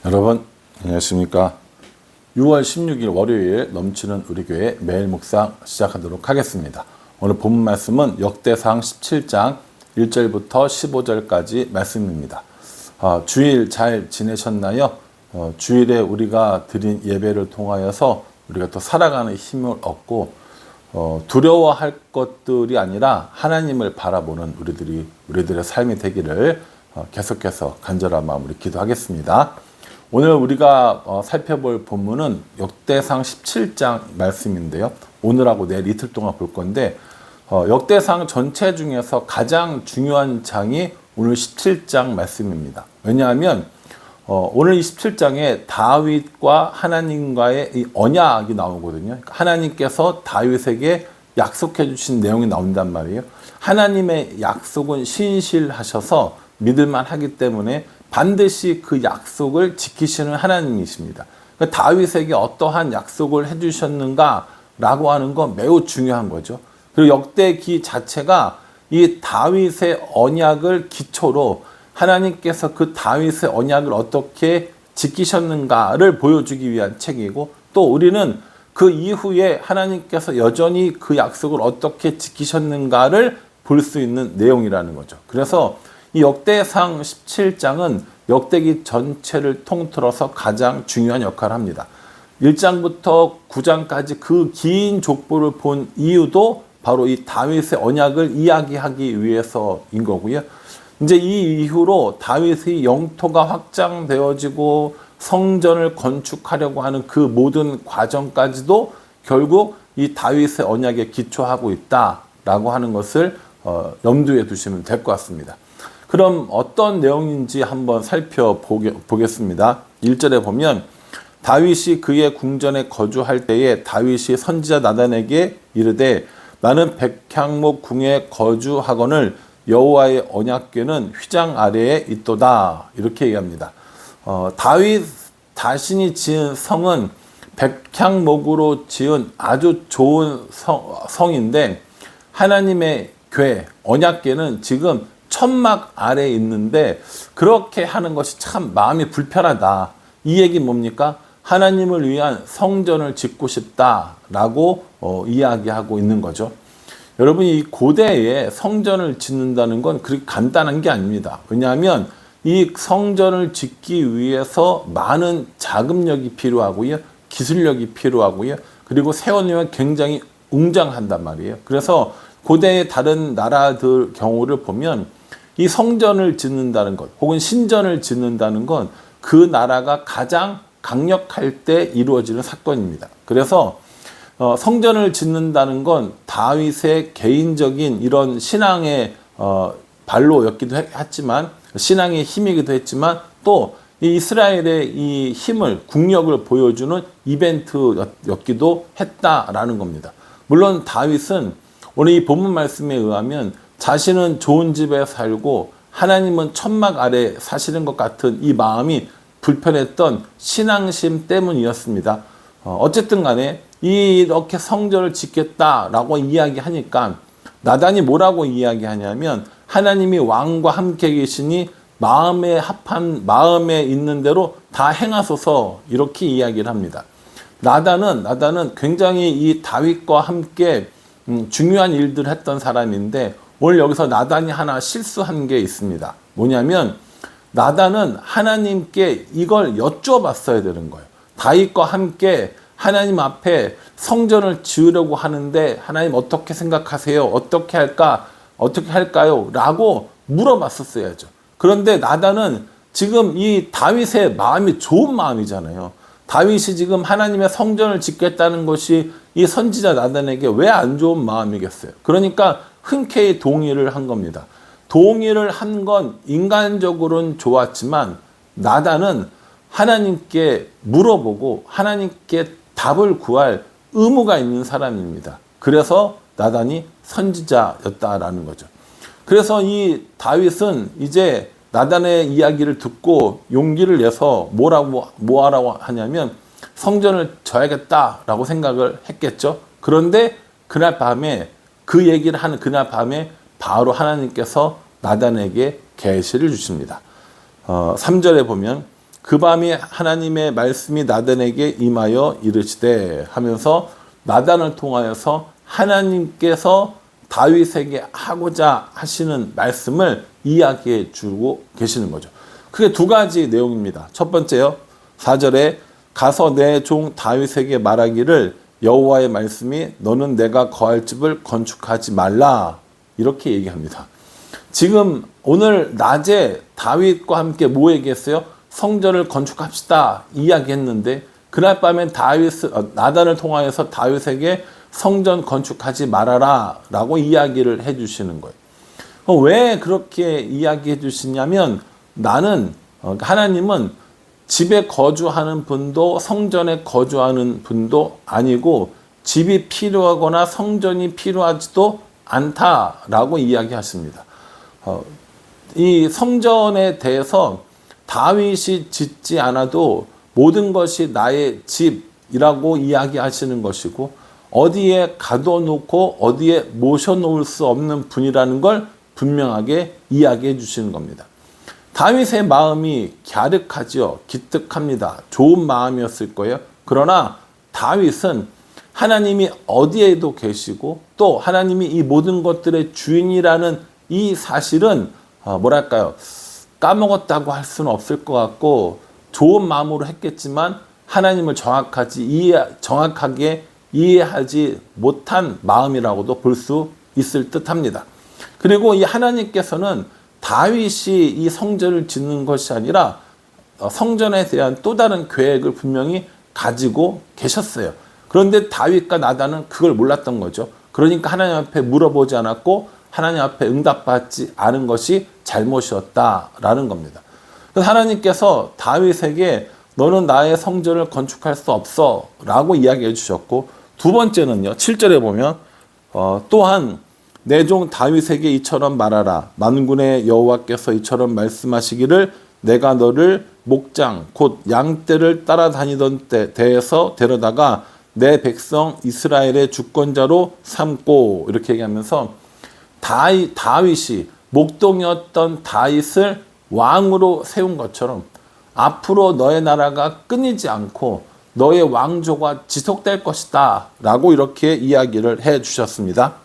여러분 안녕하십니까. 6월 16일 월요일 넘치는 우리 교회 매일 묵상 시작하도록 하겠습니다. 오늘 본문 말씀은 역대상 17장 1절부터 15절까지 말씀입니다. 주일 잘 지내셨나요? 주일에 우리가 드린 예배를 통하여서 우리가 또 살아가는 힘을 얻고 두려워할 것들이 아니라 하나님을 바라보는 우리들의 삶이 되기를 계속해서 간절한 마음으로 기도하겠습니다. 오늘 우리가 살펴볼 본문은 역대상 17장 말씀인데요. 오늘하고 내일 이틀 동안 볼 건데 역대상 전체 중에서 가장 중요한 장이 오늘 17장 말씀입니다. 왜냐하면 오늘 이 17장에 다윗과 하나님과의 이 언약이 나오거든요. 하나님께서 다윗에게 약속해 주신 내용이 나온단 말이에요. 하나님의 약속은 신실하셔서 믿을만 하기 때문에 반드시 그 약속을 지키시는 하나님이십니다. 그러니까 다윗에게 어떠한 약속을 해주셨는가라고 하는 건 매우 중요한 거죠. 그리고 역대기 자체가 이 다윗의 언약을 기초로 하나님께서 그 다윗의 언약을 어떻게 지키셨는가를 보여주기 위한 책이고, 또 우리는 그 이후에 하나님께서 여전히 그 약속을 어떻게 지키셨는가를 볼 수 있는 내용이라는 거죠. 그래서 이 역대상 17장은 역대기 전체를 통틀어서 가장 중요한 역할을 합니다. 1장부터 9장까지 그 긴 족보를 본 이유도 바로 이 다윗의 언약을 이야기하기 위해서인 거고요. 이제 이 이후로 다윗의 영토가 확장되어지고 성전을 건축하려고 하는 그 모든 과정까지도 결국 이 다윗의 언약에 기초하고 있다라고 하는 것을 염두에 두시면 될 것 같습니다. 그럼 어떤 내용인지 한번 살펴보겠습니다. 1절에 보면 다윗이 그의 궁전에 거주할 때에 다윗이 선지자 나단에게 이르되 나는 백향목 궁에 거주하거늘 여호와의 언약궤는 휘장 아래에 있도다, 이렇게 얘기합니다. 다윗 자신이 지은 성은 백향목으로 지은 아주 좋은 성인데 하나님의 궤, 언약궤는 지금 천막 아래에 있는데 그렇게 하는 것이 참 마음이 불편하다. 이 얘기는 뭡니까? 하나님을 위한 성전을 짓고 싶다라고 이야기하고 있는 거죠. 여러분, 이 고대에 성전을 짓는다는 건 그렇게 간단한 게 아닙니다. 왜냐하면 이 성전을 짓기 위해서 많은 자금력이 필요하고요, 기술력이 필요하고요, 그리고 세워놓으면 굉장히 웅장한단 말이에요. 그래서 고대의 다른 나라들 경우를 보면 이 성전을 짓는다는 것, 혹은 신전을 짓는다는 건 그 나라가 가장 강력할 때 이루어지는 사건입니다. 그래서 성전을 짓는다는 건 다윗의 개인적인 이런 신앙의 발로였기도 했지만, 신앙의 힘이기도 했지만, 또 이 이스라엘의 이 힘을, 국력을 보여주는 이벤트였기도 했다라는 겁니다. 물론 다윗은 오늘 이 본문 말씀에 의하면 자신은 좋은 집에 살고 하나님은 천막 아래 사시는 것 같은 이 마음이 불편했던 신앙심 때문이었습니다. 어쨌든 간에 이렇게 성전을 짓겠다라고 이야기하니까 나단이 뭐라고 이야기하냐면 하나님이 왕과 함께 계시니 마음에 있는 대로 다 행하소서, 이렇게 이야기를 합니다. 나단은 굉장히 이 다윗과 함께 중요한 일들을 했던 사람인데 오늘 여기서 나단이 하나 실수한 게 있습니다. 뭐냐면 나단은 하나님께 이걸 여쭤봤어야 되는 거예요. 다윗과 함께 하나님 앞에 성전을 지으려고 하는데 하나님 어떻게 생각하세요? 어떻게 할까요? 라고 물어봤었어야죠. 그런데 나단은 지금 이 다윗의 마음이 좋은 마음이잖아요. 다윗이 지금 하나님의 성전을 짓겠다는 것이 이 선지자 나단에게 왜 안 좋은 마음이겠어요? 그러니까 흔쾌히 동의를 한 겁니다. 동의를 한 건 인간적으로는 좋았지만 나단은 하나님께 물어보고 하나님께 답을 구할 의무가 있는 사람입니다. 그래서 나단이 선지자였다라는 거죠. 그래서 이 다윗은 이제 나단의 이야기를 듣고 용기를 내서 뭐 하라고 하냐면 성전을 져야겠다라고 생각을 했겠죠. 그런데 그날 밤에 그 얘기를 하는 그날 밤에 바로 하나님께서 나단에게 계시를 주십니다. 3절에 보면 그 밤이 하나님의 말씀이 나단에게 임하여 이르시되 하면서 나단을 통하여서 하나님께서 다윗에게 하고자 하시는 말씀을 이야기해 주고 계시는 거죠. 그게 두 가지 내용입니다. 첫 번째요. 4절에 가서 내 종 다윗에게 말하기를 여호와의 말씀이 너는 내가 거할 집을 건축하지 말라. 이렇게 얘기합니다. 지금 오늘 낮에 다윗과 함께 뭐 얘기했어요? 성전을 건축합시다 이야기했는데 그날 밤엔 나단을 통하여서 다윗에게 성전 건축하지 말아라 라고 이야기를 해 주시는 거예요. 왜 그렇게 이야기해 주시냐면 하나님은 집에 거주하는 분도 성전에 거주하는 분도 아니고 집이 필요하거나 성전이 필요하지도 않다라고 이야기하십니다. 이 성전에 대해서 다윗이 짓지 않아도 모든 것이 나의 집이라고 이야기하시는 것이고 어디에 가둬놓고 어디에 모셔놓을 수 없는 분이라는 걸 분명하게 이야기해 주시는 겁니다. 다윗의 마음이 갸륵하지요. 기특합니다. 좋은 마음이었을 거예요. 그러나 다윗은 하나님이 어디에도 계시고 또 하나님이 이 모든 것들의 주인이라는 이 사실은 까먹었다고 할 수는 없을 것 같고 좋은 마음으로 했겠지만 하나님을 정확하게 이해하지 못한 마음이라고도 볼 수 있을 듯합니다. 그리고 이 하나님께서는 다윗이 이 성전을 짓는 것이 아니라 성전에 대한 또 다른 계획을 분명히 가지고 계셨어요. 그런데 다윗과 나단은 그걸 몰랐던 거죠. 그러니까 하나님 앞에 물어보지 않았고 하나님 앞에 응답받지 않은 것이 잘못이었다라는 겁니다. 그래서 하나님께서 다윗에게 너는 나의 성전을 건축할 수 없어 라고 이야기해 주셨고 두 번째는요. 7절에 보면 또한 내 종 다윗에게 이처럼 말하라. 만군의 여호와께서 이처럼 말씀하시기를 내가 너를 목장 곧 양떼를 따라다니던 데에서 데려다가 내 백성 이스라엘의 주권자로 삼고 이렇게 얘기하면서 다윗이 목동이었던 다윗을 왕으로 세운 것처럼 앞으로 너의 나라가 끊이지 않고 너의 왕조가 지속될 것이다 라고 이렇게 이야기를 해 주셨습니다.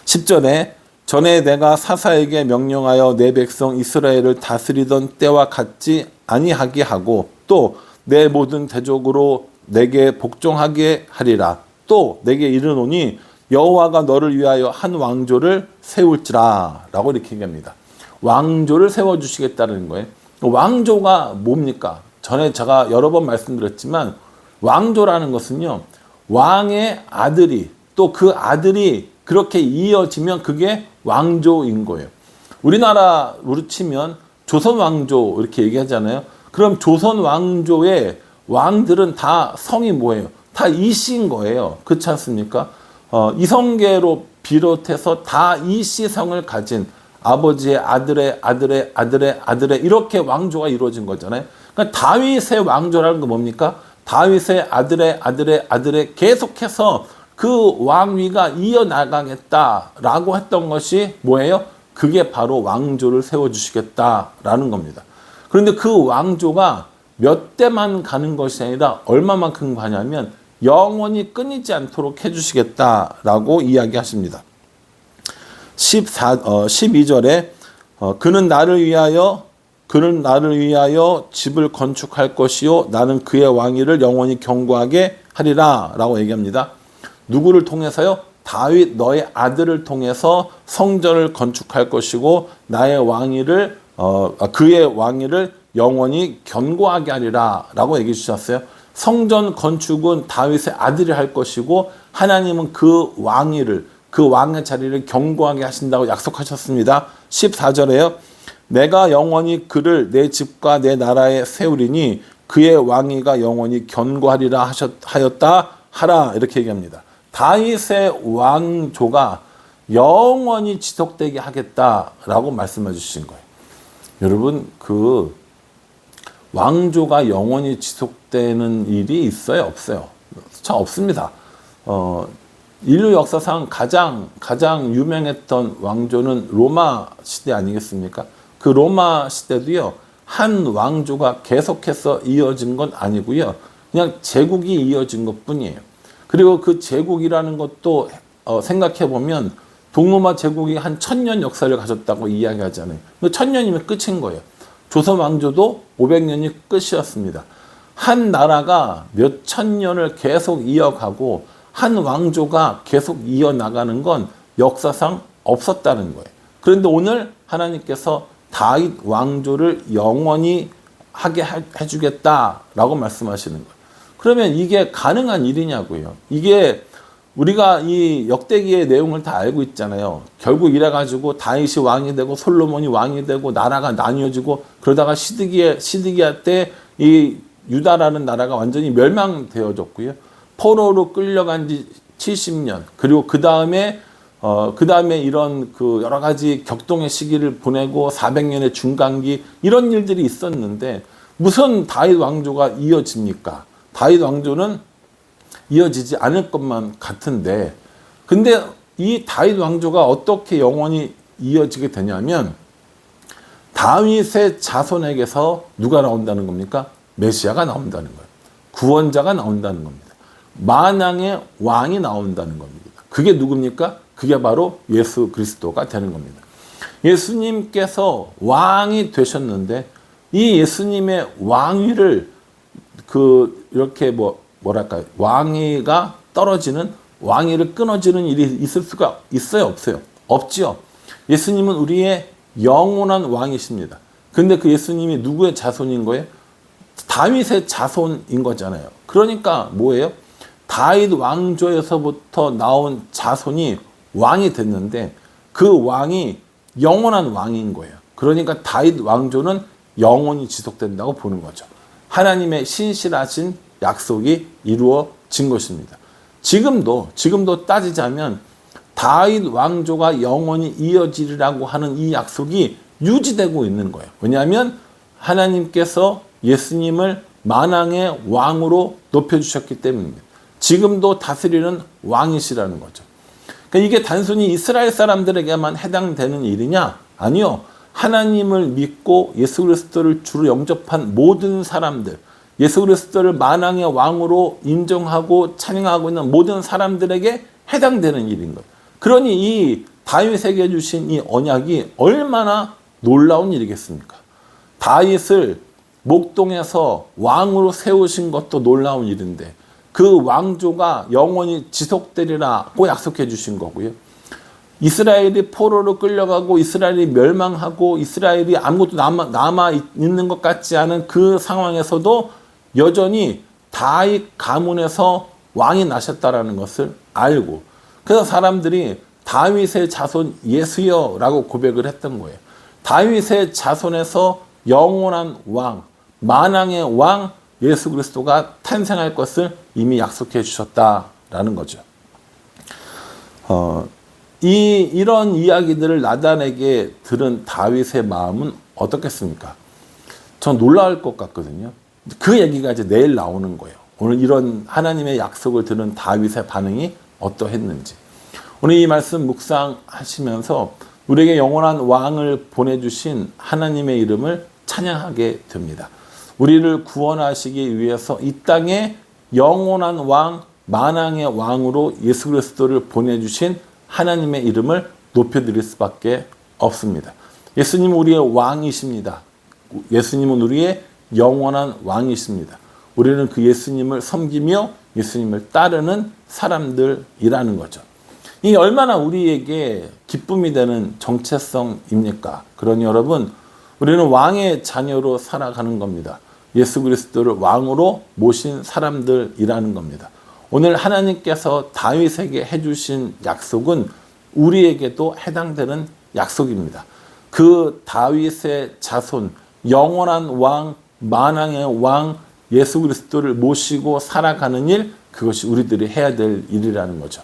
10절에 전에 내가 사사에게 명령하여 내 백성 이스라엘을 다스리던 때와 같지 아니하게 하고 또 내 모든 대적으로 내게 복종하게 하리라. 또 내게 이르노니 여호와가 너를 위하여 한 왕조를 세울지라 라고 이렇게 얘기합니다. 왕조를 세워주시겠다는 거예요. 왕조가 뭡니까? 전에 제가 여러 번 말씀드렸지만 왕조라는 것은요. 왕의 아들이 또 그 아들이 그렇게 이어지면 그게 왕조인 거예요. 우리나라로 치면 조선 왕조 이렇게 얘기하잖아요. 그럼 조선 왕조의 왕들은 다 성이 뭐예요? 다 이씨인 거예요. 그렇지 않습니까? 이성계로 비롯해서 다 이씨성을 가진 아버지의 아들의 이렇게 왕조가 이루어진 거잖아요. 그러니까 다윗의 왕조라는 건 뭡니까? 다윗의 아들의 계속해서 그 왕위가 이어나가겠다라고 했던 것이 뭐예요? 그게 바로 왕조를 세워주시겠다라는 겁니다. 그런데 그 왕조가 몇 대만 가는 것이 아니라 얼마만큼 가냐면 영원히 끊이지 않도록 해주시겠다라고 이야기하십니다. 12절에 그는 나를 위하여 집을 건축할 것이요 나는 그의 왕위를 영원히 견고하게 하리라 라고 얘기합니다. 누구를 통해서요? 다윗 너의 아들을 통해서 성전을 건축할 것이고 나의 왕위를 그의 왕위를 영원히 견고하게 하리라 라고 얘기해 주셨어요. 성전 건축은 다윗의 아들이 할 것이고 하나님은 그 왕위를 그 왕의 자리를 견고하게 하신다고 약속하셨습니다. 14절에요. 내가 영원히 그를 내 집과 내 나라에 세우리니 그의 왕위가 영원히 견고하리라 하였다 하라 이렇게 얘기합니다. 다윗의 왕조가 영원히 지속되게 하겠다라고 말씀해 주신 거예요. 여러분 그 왕조가 영원히 지속되는 일이 있어요? 없어요? 참 없습니다. 인류 역사상 가장 유명했던 왕조는 로마 시대 아니겠습니까? 그 로마 시대도요. 한 왕조가 계속해서 이어진 건 아니고요. 그냥 제국이 이어진 것 뿐이에요. 그리고 그 제국이라는 것도 생각해 보면 동로마 제국이 한 1000년 역사를 가졌다고 이야기하잖아요. 1000년이면 끝인 거예요. 조선 왕조도 500년이 끝이었습니다. 한 나라가 몇 천 년을 계속 이어가고 한 왕조가 계속 이어나가는 건 역사상 없었다는 거예요. 그런데 오늘 하나님께서 다윗 왕조를 영원히 하게 해주겠다라고 말씀하시는 거예요. 그러면 이게 가능한 일이냐고요. 이게 우리가 이 역대기의 내용을 다 알고 있잖아요. 결국 이래가지고 다윗이 왕이 되고 솔로몬이 왕이 되고 나라가 나뉘어지고 그러다가 시드기야 때 이 유다라는 나라가 완전히 멸망되어졌고요. 포로로 끌려간 지 70년 그리고 그 다음에 이런 그 여러 가지 격동의 시기를 보내고 400년의 중간기 이런 일들이 있었는데 무슨 다윗 왕조가 이어집니까? 다윗 왕조는 이어지지 않을 것만 같은데 근데 이 다윗 왕조가 어떻게 영원히 이어지게 되냐면 다윗의 자손에게서 누가 나온다는 겁니까? 메시아가 나온다는 거예요. 구원자가 나온다는 겁니다. 만왕의 왕이 나온다는 겁니다. 그게 누굽니까? 그게 바로 예수 그리스도가 되는 겁니다. 예수님께서 왕이 되셨는데 이 예수님의 왕위를 이렇게 뭐랄까요? 왕위가 떨어지는 왕위를 끊어지는 일이 있을 수가 있어요? 없어요? 없지요. 예수님은 우리의 영원한 왕이십니다. 근데 그 예수님이 누구의 자손인 거예요? 다윗의 자손인 거잖아요. 그러니까 뭐예요? 다윗 왕조에서부터 나온 자손이 왕이 됐는데 그 왕이 영원한 왕인 거예요. 그러니까 다윗 왕조는 영원히 지속된다고 보는 거죠. 하나님의 신실하신 약속이 이루어진 것입니다. 지금도 따지자면 다윗 왕조가 영원히 이어지리라고 하는 이 약속이 유지되고 있는 거예요. 왜냐하면 하나님께서 예수님을 만왕의 왕으로 높여주셨기 때문입니다. 지금도 다스리는 왕이시라는 거죠. 그러니까 이게 단순히 이스라엘 사람들에게만 해당되는 일이냐? 아니요. 하나님을 믿고 예수 그리스도를 주로 영접한 모든 사람들, 예수 그리스도를 만왕의 왕으로 인정하고 찬양하고 있는 모든 사람들에게 해당되는 일인 거예요. 그러니 이 다윗에게 주신 이 언약이 얼마나 놀라운 일이겠습니까? 다윗을 목동에서 왕으로 세우신 것도 놀라운 일인데 그 왕조가 영원히 지속되리라고 약속해 주신 거고요. 이스라엘이 포로로 끌려가고 이스라엘이 멸망하고 이스라엘이 아무것도 남아 있는 것 같지 않은 그 상황에서도 여전히 다윗 가문에서 왕이 나셨다라는 것을 알고 그래서 사람들이 다윗의 자손 예수여라고 고백을 했던 거예요. 다윗의 자손에서 영원한 왕, 만왕의 왕 예수 그리스도가 탄생할 것을 이미 약속해 주셨다라는 거죠. 이런 이야기들을 나단에게 들은 다윗의 마음은 어떻겠습니까? 전 놀라울 것 같거든요. 그 얘기가 이제 내일 나오는 거예요. 오늘 이런 하나님의 약속을 들은 다윗의 반응이 어떠했는지. 오늘 이 말씀 묵상하시면서 우리에게 영원한 왕을 보내주신 하나님의 이름을 찬양하게 됩니다. 우리를 구원하시기 위해서 이 땅에 영원한 왕, 만왕의 왕으로 예수 그리스도를 보내주신 하나님의 이름을 높여드릴 수밖에 없습니다. 예수님은 우리의 왕이십니다. 예수님은 우리의 영원한 왕이십니다. 우리는 그 예수님을 섬기며 예수님을 따르는 사람들이라는 거죠. 이 얼마나 우리에게 기쁨이 되는 정체성입니까? 그러니 여러분, 우리는 왕의 자녀로 살아가는 겁니다. 예수 그리스도를 왕으로 모신 사람들이라는 겁니다. 오늘 하나님께서 다윗에게 해주신 약속은 우리에게도 해당되는 약속입니다. 그 다윗의 자손, 영원한 왕, 만왕의 왕, 예수 그리스도를 모시고 살아가는 일, 그것이 우리들이 해야 될 일이라는 거죠.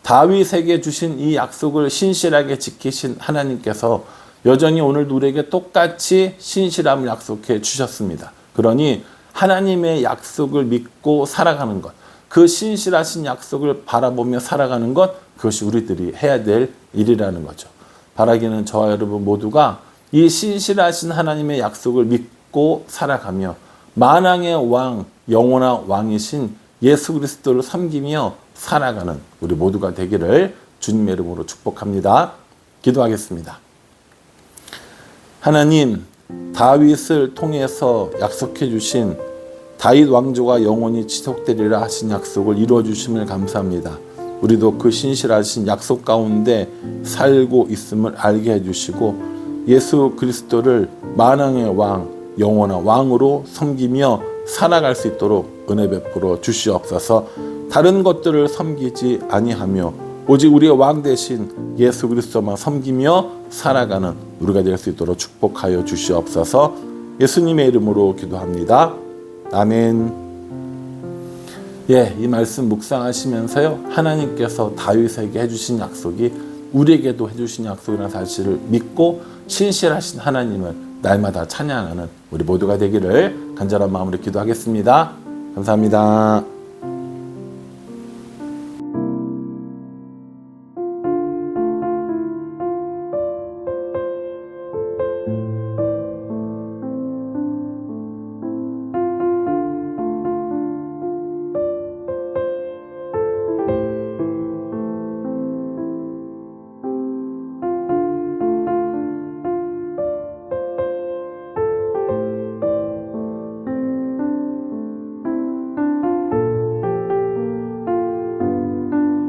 다윗에게 주신 이 약속을 신실하게 지키신 하나님께서 여전히 오늘도 우리에게 똑같이 신실함을 약속해 주셨습니다. 그러니 하나님의 약속을 믿고 살아가는 것, 그 신실하신 약속을 바라보며 살아가는 것, 그것이 우리들이 해야 될 일이라는 거죠. 바라기는 저와 여러분 모두가 이 신실하신 하나님의 약속을 믿고 살아가며 만왕의 왕, 영원한 왕이신 예수 그리스도를 섬기며 살아가는 우리 모두가 되기를 주님의 이름으로 축복합니다. 기도하겠습니다. 하나님, 다윗을 통해서 약속해 주신 다윗 왕조가 영원히 지속되리라 하신 약속을 이루어 주심을 감사합니다. 우리도 그 신실하신 약속 가운데 살고 있음을 알게 해주시고 예수 그리스도를 만왕의 왕, 영원한 왕으로 섬기며 살아갈 수 있도록 은혜 베풀어 주시옵소서. 다른 것들을 섬기지 아니하며 오직 우리의 왕 대신 예수 그리스도만 섬기며 살아가는 우리가 될 수 있도록 축복하여 주시옵소서. 예수님의 이름으로 기도합니다. 아멘. 이 말씀 묵상하시면서요, 하나님께서 다윗에게 해주신 약속이 우리에게도 해주신 약속이라는 사실을 믿고 신실하신 하나님을 날마다 찬양하는 우리 모두가 되기를 간절한 마음으로 기도하겠습니다. 감사합니다.